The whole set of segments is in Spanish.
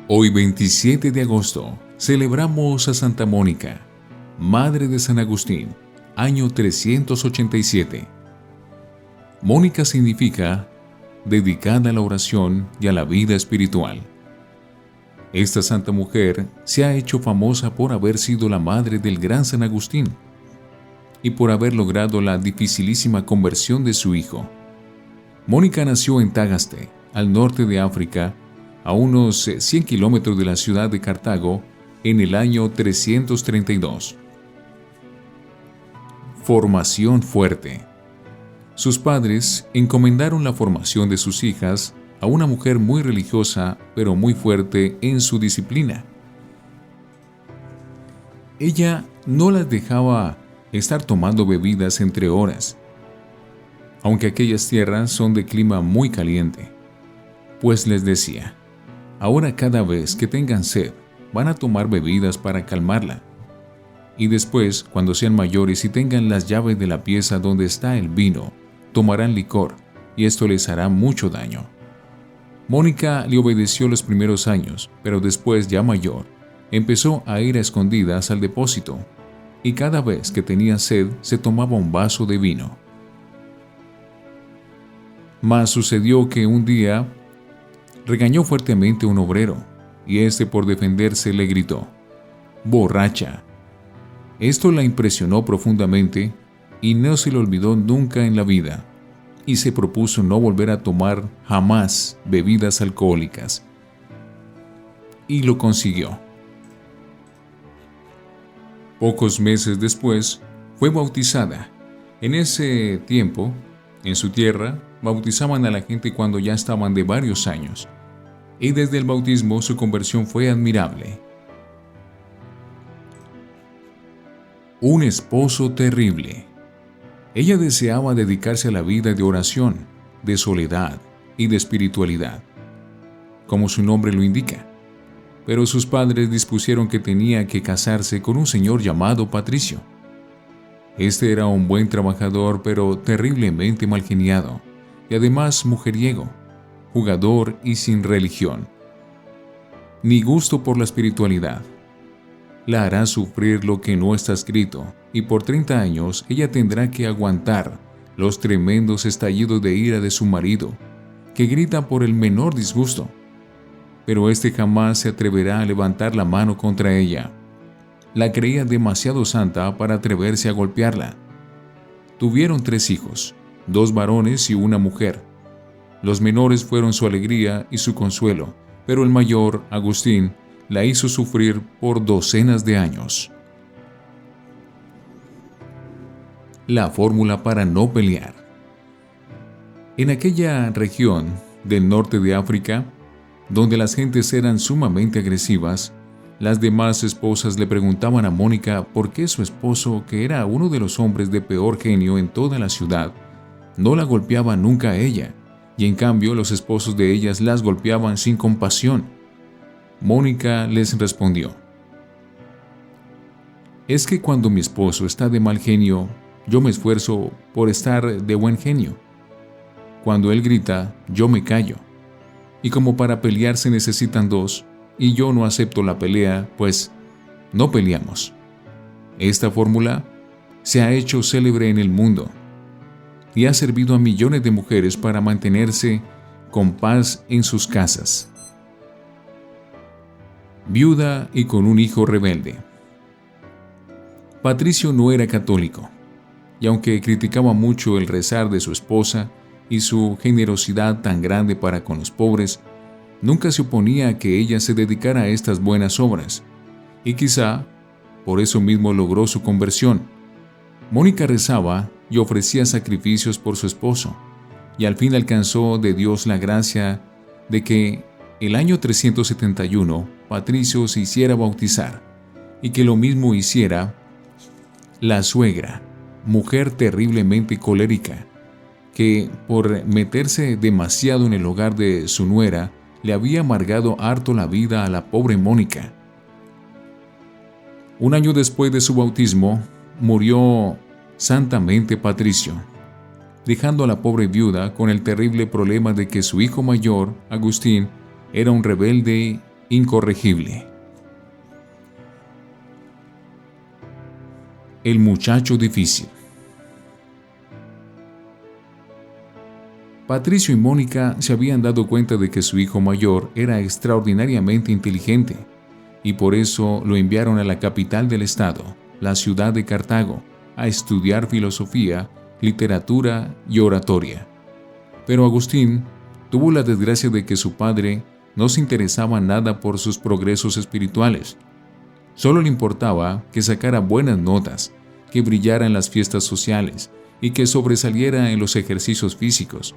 Hoy 27 de agosto celebramos a Santa Mónica, Madre de San Agustín, año 387. Mónica significa dedicada a la oración y a la vida espiritual. Esta santa mujer se ha hecho famosa por haber sido la madre del gran San Agustín y por haber logrado la dificilísima conversión de su hijo. Mónica nació en Tagaste, al norte de África, a unos 100 kilómetros de la ciudad de Cartago, en el año 332. Formación fuerte. Sus padres encomendaron la formación de sus hijas a una mujer muy religiosa, pero muy fuerte en su disciplina. Ella no las dejaba estar tomando bebidas entre horas, aunque aquellas tierras son de clima muy caliente, pues les decía: ahora cada vez que tengan sed, van a tomar bebidas para calmarla. Y después, cuando sean mayores y tengan las llaves de la pieza donde está el vino, tomarán licor, y esto les hará mucho daño. Mónica le obedeció los primeros años, pero después, ya mayor, empezó a ir a escondidas al depósito, y cada vez que tenía sed se tomaba un vaso de vino. Mas sucedió que un día regañó fuertemente a un obrero, y éste, por defenderse, le gritó: ¡borracha! Esto la impresionó profundamente y no se le olvidó nunca en la vida, y se propuso no volver a tomar jamás bebidas alcohólicas. Y lo consiguió. Pocos meses después, fue bautizada. En ese tiempo, en su tierra, bautizaban a la gente cuando ya estaban de varios años, y desde el bautismo su conversión fue admirable. Un esposo terrible. Ella deseaba dedicarse a la vida de oración, de soledad y de espiritualidad, como su nombre lo indica, pero sus padres dispusieron que tenía que casarse con un señor llamado Patricio. Este era un buen trabajador, pero terriblemente malgeniado, y además mujeriego, jugador y sin religión, ni gusto por la espiritualidad. La hará sufrir lo que no está escrito, y por 30 años ella tendrá que aguantar los tremendos estallidos de ira de su marido, que grita por el menor disgusto. Pero este jamás se atreverá a levantar la mano contra ella. La creía demasiado santa para atreverse a golpearla. Tuvieron 3 hijos, 2 varones y una mujer. Los menores fueron su alegría y su consuelo, pero el mayor, Agustín, la hizo sufrir por docenas de años. La fórmula para no pelear. En aquella región del norte de África, donde las gentes eran sumamente agresivas, las demás esposas le preguntaban a Mónica por qué su esposo, que era uno de los hombres de peor genio en toda la ciudad, no la golpeaba nunca a ella, y en cambio los esposos de ellas las golpeaban sin compasión. Mónica les respondió: es que cuando mi esposo está de mal genio, yo me esfuerzo por estar de buen genio. Cuando él grita, yo me callo. Y como para pelear se necesitan 2, y yo no acepto la pelea, pues no peleamos. Esta fórmula se ha hecho célebre en el mundo y ha servido a millones de mujeres para mantenerse con paz en sus casas. Viuda y con un hijo rebelde. Patricio no era católico, y aunque criticaba mucho el rezar de su esposa y su generosidad tan grande para con los pobres, nunca se oponía a que ella se dedicara a estas buenas obras, y quizá por eso mismo logró su conversión. Mónica rezaba y ofrecía sacrificios por su esposo, y al fin alcanzó de Dios la gracia de que el año 371 Patricio se hiciera bautizar, y que lo mismo hiciera la suegra, mujer terriblemente colérica, que por meterse demasiado en el hogar de su nuera, le había amargado harto la vida a la pobre Mónica. Un año después de su bautismo, murió santamente Patricio, dejando a la pobre viuda con el terrible problema de que su hijo mayor, Agustín, era un rebelde incorregible. El muchacho difícil. Patricio y Mónica se habían dado cuenta de que su hijo mayor era extraordinariamente inteligente y por eso lo enviaron a la capital del estado, la ciudad de Cartago, a estudiar filosofía, literatura y oratoria. Pero Agustín tuvo la desgracia de que su padre no se interesaba nada por sus progresos espirituales. Solo le importaba que sacara buenas notas, que brillara en las fiestas sociales y que sobresaliera en los ejercicios físicos.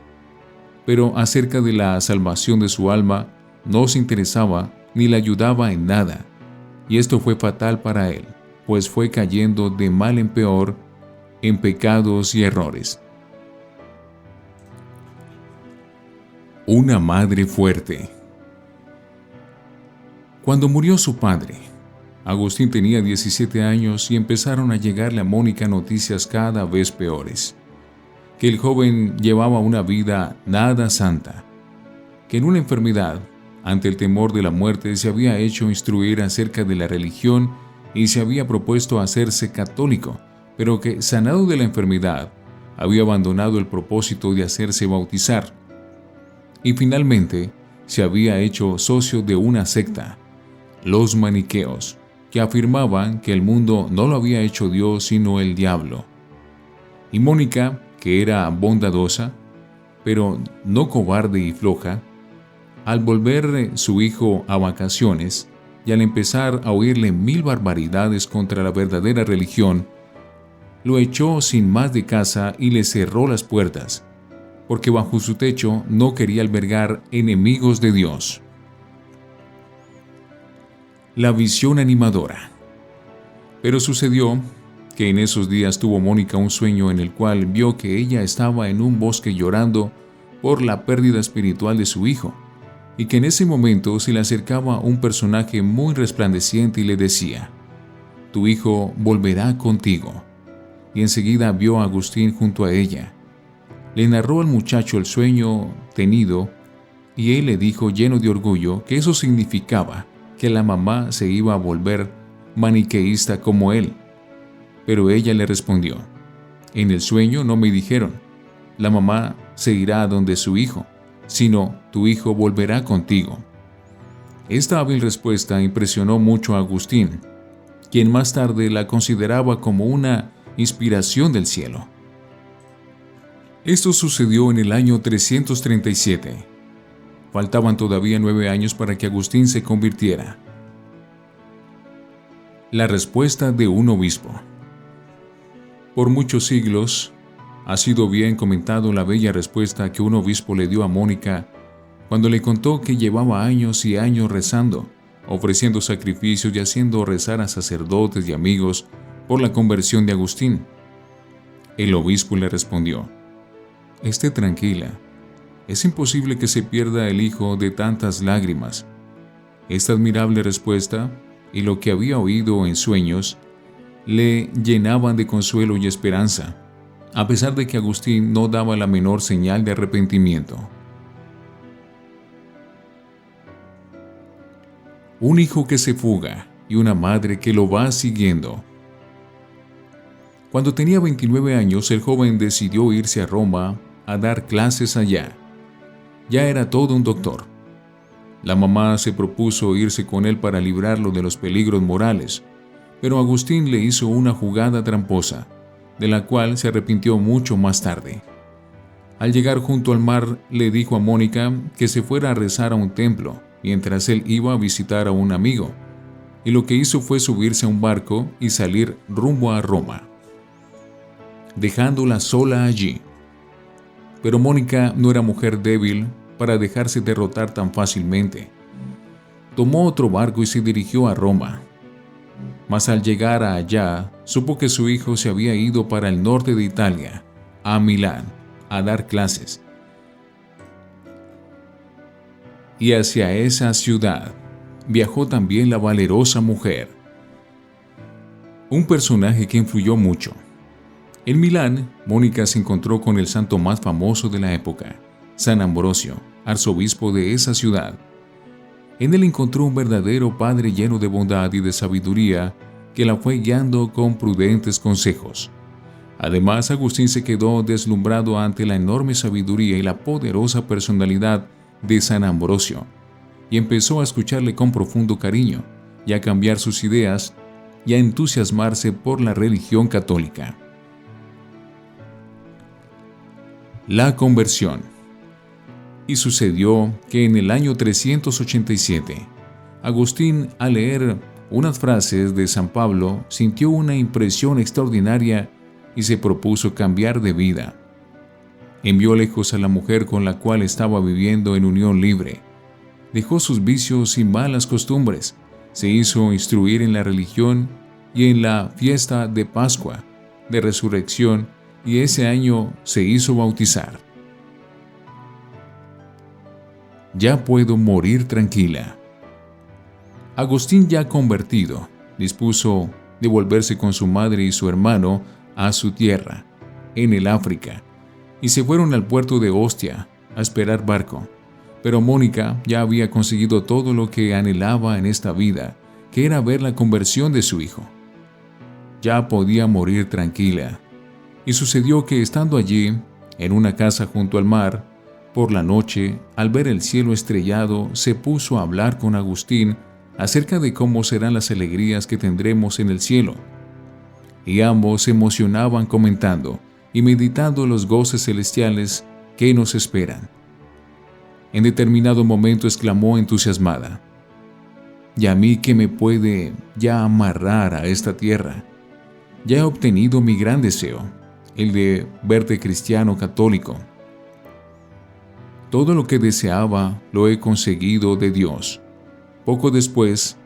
Pero acerca de la salvación de su alma no se interesaba ni le ayudaba en nada. Y esto fue fatal para él, pues fue cayendo de mal en peor en pecados y errores. Una madre fuerte. Cuando murió su padre, Agustín tenía 17 años y empezaron a llegarle a Mónica noticias cada vez peores. Que el joven llevaba una vida nada santa, que en una enfermedad, ante el temor de la muerte, se había hecho instruir acerca de la religión y se había propuesto hacerse católico, pero que, sanado de la enfermedad, había abandonado el propósito de hacerse bautizar. Y finalmente, se había hecho socio de una secta, los maniqueos, que afirmaban que el mundo no lo había hecho Dios sino el diablo. Y Mónica, que era bondadosa, pero no cobarde y floja, al volver su hijo a vacaciones y al empezar a oírle 1000 barbaridades contra la verdadera religión, lo echó sin más de casa y le cerró las puertas, porque bajo su techo no quería albergar enemigos de Dios. La visión animadora. Pero sucedió que en esos días tuvo Mónica un sueño en el cual vio que ella estaba en un bosque llorando por la pérdida espiritual de su hijo, y que en ese momento se le acercaba un personaje muy resplandeciente y le decía: «Tu hijo volverá contigo». Y enseguida vio a Agustín junto a ella. Le narró al muchacho el sueño tenido, y él le dijo lleno de orgullo que eso significaba que la mamá se iba a volver maniqueísta como él. Pero ella le respondió: «En el sueño no me dijeron, la mamá se irá a donde su hijo, sino tu hijo volverá contigo». Esta hábil respuesta impresionó mucho a Agustín, quien más tarde la consideraba como una inspiración del cielo. Esto sucedió en el año 337. Faltaban todavía 9 años para que Agustín se convirtiera. La respuesta de un obispo. Por muchos siglos ha sido bien comentado la bella respuesta que un obispo le dio a Mónica cuando le contó que llevaba años y años rezando, ofreciendo sacrificios y haciendo rezar a sacerdotes y amigos por la conversión de Agustín. El obispo le respondió: «Esté tranquila, es imposible que se pierda el hijo de tantas lágrimas». Esta admirable respuesta y lo que había oído en sueños le llenaban de consuelo y esperanza, a pesar de que Agustín no daba la menor señal de arrepentimiento. Un hijo que se fuga y una madre que lo va siguiendo. Cuando tenía 29 años, el joven decidió irse a Roma a dar clases allá. Ya era todo un doctor. La mamá se propuso irse con él para librarlo de los peligros morales, pero Agustín le hizo una jugada tramposa, de la cual se arrepintió mucho más tarde. Al llegar junto al mar, le dijo a Mónica que se fuera a rezar a un templo, mientras él iba a visitar a un amigo, y lo que hizo fue subirse a un barco y salir rumbo a Roma, dejándola sola allí. Pero Mónica no era mujer débil para dejarse derrotar tan fácilmente. Tomó otro barco y se dirigió a Roma. Mas al llegar allá, supo que su hijo se había ido para el norte de Italia, a Milán, a dar clases. Y hacia esa ciudad viajó también la valerosa mujer, un personaje que influyó mucho. En Milán, Mónica se encontró con el santo más famoso de la época, San Ambrosio, arzobispo de esa ciudad. En él encontró un verdadero padre lleno de bondad y de sabiduría que la fue guiando con prudentes consejos. Además, Agustín se quedó deslumbrado ante la enorme sabiduría y la poderosa personalidad de San Ambrosio, y empezó a escucharle con profundo cariño, y a cambiar sus ideas, y a entusiasmarse por la religión católica. La conversión. Y sucedió que en el año 387, Agustín, al leer unas frases de San Pablo, sintió una impresión extraordinaria y se propuso cambiar de vida. Envió lejos a la mujer con la cual estaba viviendo en unión libre. Dejó sus vicios y malas costumbres. Se hizo instruir en la religión y en la fiesta de Pascua, de Resurrección, y ese año se hizo bautizar. Ya puedo morir tranquila. Agustín, ya convertido, dispuso de volverse con su madre y su hermano a su tierra, en el África, y se fueron al puerto de Ostia a esperar barco. Pero Mónica ya había conseguido todo lo que anhelaba en esta vida, que era ver la conversión de su hijo. Ya podía morir tranquila. Y sucedió que, estando allí, en una casa junto al mar, por la noche, al ver el cielo estrellado, se puso a hablar con Agustín acerca de cómo serán las alegrías que tendremos en el cielo. Y ambos se emocionaban comentando y meditando los goces celestiales que nos esperan. En determinado momento exclamó entusiasmada: ¿y a mí qué me puede ya amarrar a esta tierra? Ya he obtenido mi gran deseo, el de verte cristiano católico. Todo lo que deseaba lo he conseguido de Dios. Poco después,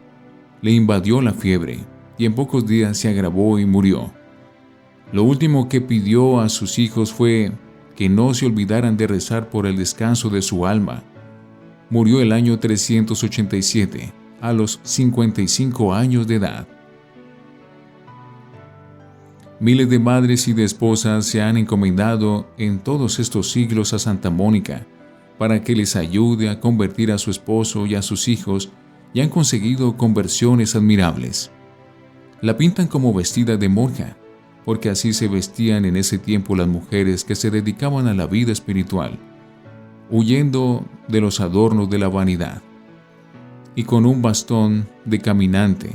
le invadió la fiebre y en pocos días se agravó y murió. Lo último que pidió a sus hijos fue que no se olvidaran de rezar por el descanso de su alma. Murió el año 387, a los 55 años de edad. Miles de madres y de esposas se han encomendado en todos estos siglos a Santa Mónica para que les ayude a convertir a su esposo y a sus hijos, y han conseguido conversiones admirables. La pintan como vestida de monja, porque así se vestían en ese tiempo las mujeres que se dedicaban a la vida espiritual, huyendo de los adornos de la vanidad, y con un bastón de caminante,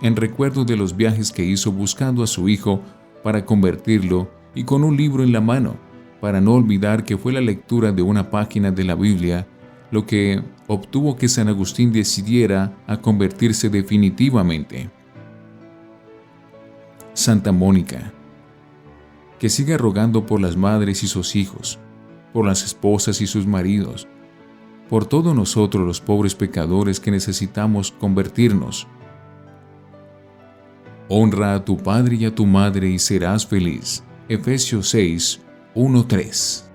en recuerdo de los viajes que hizo buscando a su hijo para convertirlo, y con un libro en la mano, para no olvidar que fue la lectura de una página de la Biblia lo que obtuvo que San Agustín decidiera a convertirse definitivamente. Santa Mónica, que siga rogando por las madres y sus hijos, por las esposas y sus maridos, por todos nosotros los pobres pecadores que necesitamos convertirnos. Honra a tu padre y a tu madre y serás feliz. Efesios 6, 1-3.